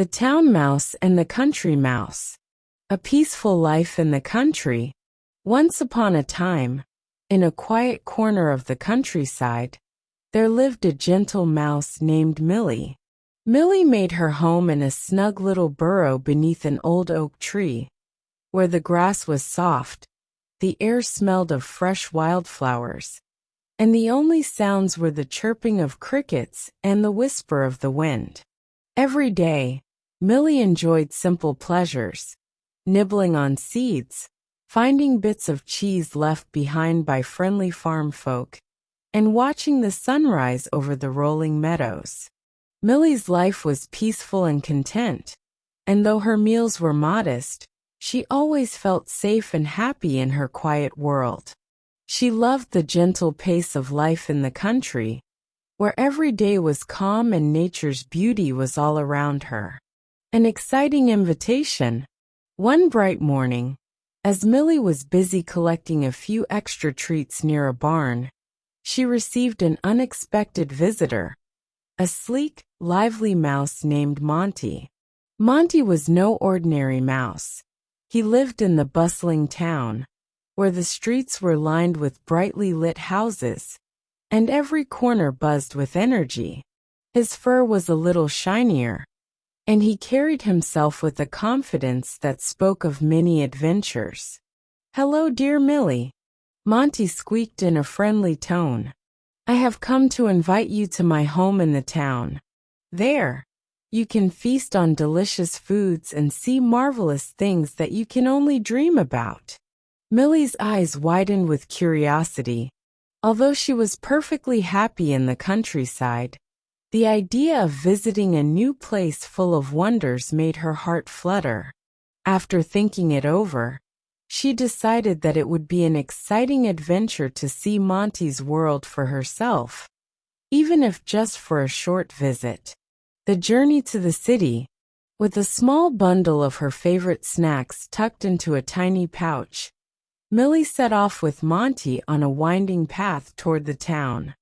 The Town Mouse and the Country Mouse. A peaceful life in the country. Once upon a time, in a quiet corner of the countryside, there lived a gentle mouse named Millie. Millie made her home in a snug little burrow beneath an old oak tree, where the grass was soft, the air smelled of fresh wildflowers, and the only sounds were the chirping of crickets and the whisper of the wind. Every day, Millie enjoyed simple pleasures, nibbling on seeds, finding bits of cheese left behind by friendly farm folk, and watching the sunrise over the rolling meadows. Millie's life was peaceful and content, and though her meals were modest, she always felt safe and happy in her quiet world. She loved the gentle pace of life in the country, where every day was calm and nature's beauty was all around her. An exciting invitation. One bright morning, as Millie was busy collecting a few extra treats near a barn, she received an unexpected visitor, a sleek, lively mouse named Monty. Monty was no ordinary mouse. He lived in the bustling town, where the streets were lined with brightly lit houses, and every corner buzzed with energy. His fur was a little shinier, and he carried himself with a confidence that spoke of many adventures. "Hello, dear Millie," Monty squeaked in a friendly tone. "I have come to invite you to my home in the town. There, you can feast on delicious foods and see marvelous things that you can only dream about." Millie's eyes widened with curiosity. Although she was perfectly happy in the countryside, the idea of visiting a new place full of wonders made her heart flutter. After thinking it over, she decided that it would be an exciting adventure to see Monty's world for herself, even if just for a short visit. The journey to the city, with a small bundle of her favorite snacks tucked into a tiny pouch, Millie set off with Monty on a winding path toward the town.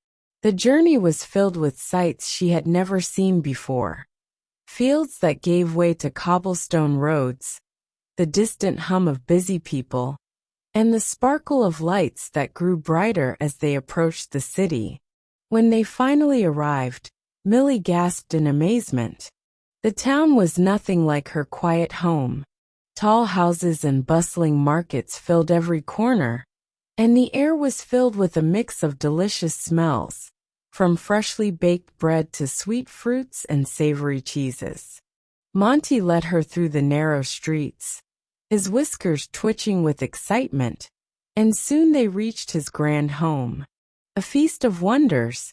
The journey was filled with sights she had never seen before. Fields that gave way to cobblestone roads, the distant hum of busy people, and the sparkle of lights that grew brighter as they approached the city. When they finally arrived, Millie gasped in amazement. The town was nothing like her quiet home. Tall houses and bustling markets filled every corner, and the air was filled with a mix of delicious smells, from freshly baked bread to sweet fruits and savory cheeses. Monty led her through the narrow streets, his whiskers twitching with excitement, and soon they reached his grand home. A feast of wonders.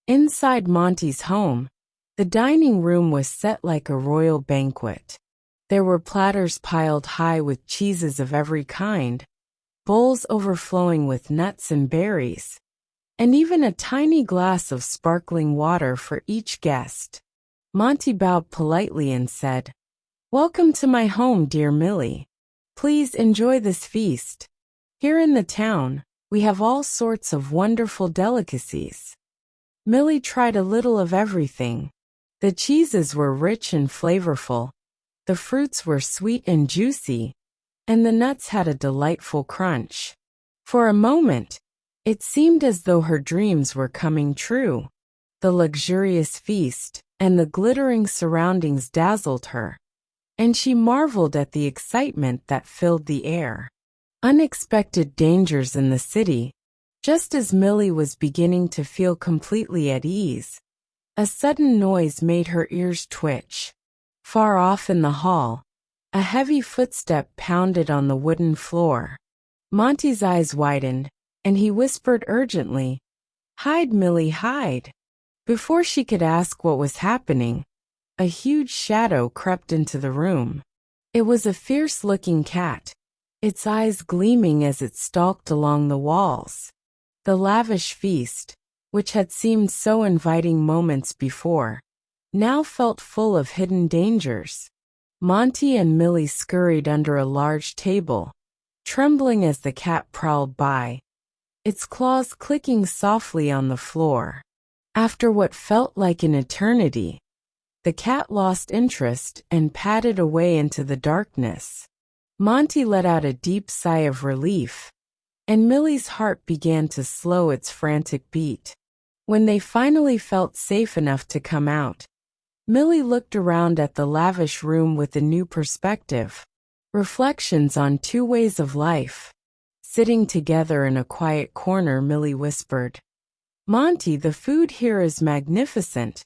Inside Monty's home, the dining room was set like a royal banquet. There were platters piled high with cheeses of every kind, bowls overflowing with nuts and berries, and even a tiny glass of sparkling water for each guest. Monty bowed politely and said, "Welcome to my home, dear Millie. Please enjoy this feast. Here in the town, we have all sorts of wonderful delicacies." Millie tried a little of everything. The cheeses were rich and flavorful, the fruits were sweet and juicy, and the nuts had a delightful crunch. For a moment, it seemed as though her dreams were coming true. The luxurious feast and the glittering surroundings dazzled her, and she marveled at the excitement that filled the air. Unexpected dangers in the city. Just as Millie was beginning to feel completely at ease, a sudden noise made her ears twitch. Far off in the hall, a heavy footstep pounded on the wooden floor. Monty's eyes widened, and he whispered urgently, "Hide, Millie, hide." Before she could ask what was happening, a huge shadow crept into the room. It was a fierce-looking cat, its eyes gleaming as it stalked along the walls. The lavish feast, which had seemed so inviting moments before, now felt full of hidden dangers. Monty and Millie scurried under a large table, trembling as the cat prowled by, its claws clicking softly on the floor. After what felt like an eternity, The cat lost interest and padded away into the darkness. Monty let out a deep sigh of relief, and Millie's heart began to slow its frantic beat. When they finally felt safe enough to come out, Millie looked around at the lavish room with a new perspective. Reflections on two ways of life. Sitting together in a quiet corner, Millie whispered, "Monty, the food here is magnificent,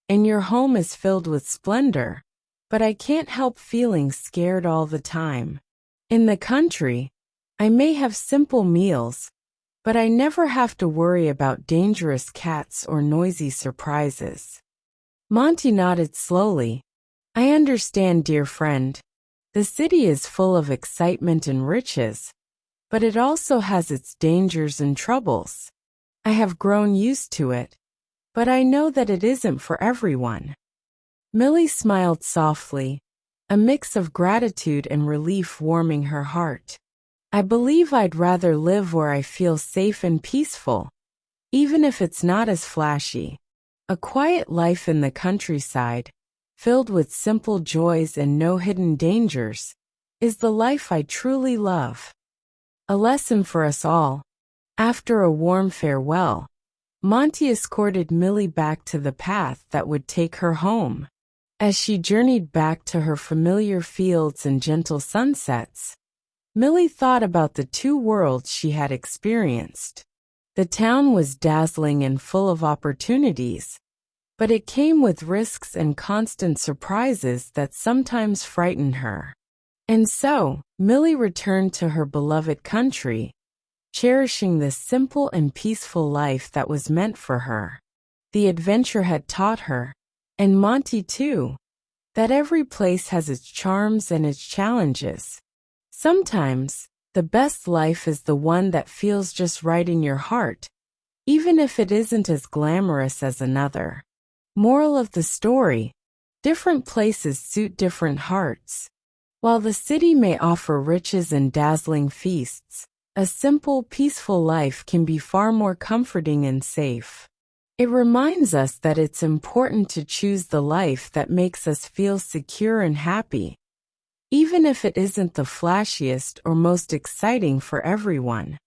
and your home is filled with splendor, but I can't help feeling scared all the time. In the country, I may have simple meals, but I never have to worry about dangerous cats or noisy surprises." Monty nodded slowly. "I understand, dear friend. The city is full of excitement and riches, but it also has its dangers and troubles. I have grown used to it, but I know that it isn't for everyone." Millie smiled softly, a mix of gratitude and relief warming her heart. "I believe I'd rather live where I feel safe and peaceful, even if it's not as flashy. A quiet life in the countryside, filled with simple joys and no hidden dangers, is the life I truly love." A lesson for us all. After a warm farewell, Monty escorted Millie back to the path that would take her home. As she journeyed back to her familiar fields and gentle sunsets, Millie thought about the two worlds she had experienced. The town was dazzling and full of opportunities, but it came with risks and constant surprises that sometimes frightened her. And so, Millie returned to her beloved country, cherishing the simple and peaceful life that was meant for her. The adventure had taught her, and Monty too, that every place has its charms and its challenges. Sometimes, the best life is the one that feels just right in your heart, even if it isn't as glamorous as another. Moral of the story: different places suit different hearts. While the city may offer riches and dazzling feasts, a simple, peaceful life can be far more comforting and safe. It reminds us that it's important to choose the life that makes us feel secure and happy, even if it isn't the flashiest or most exciting for everyone.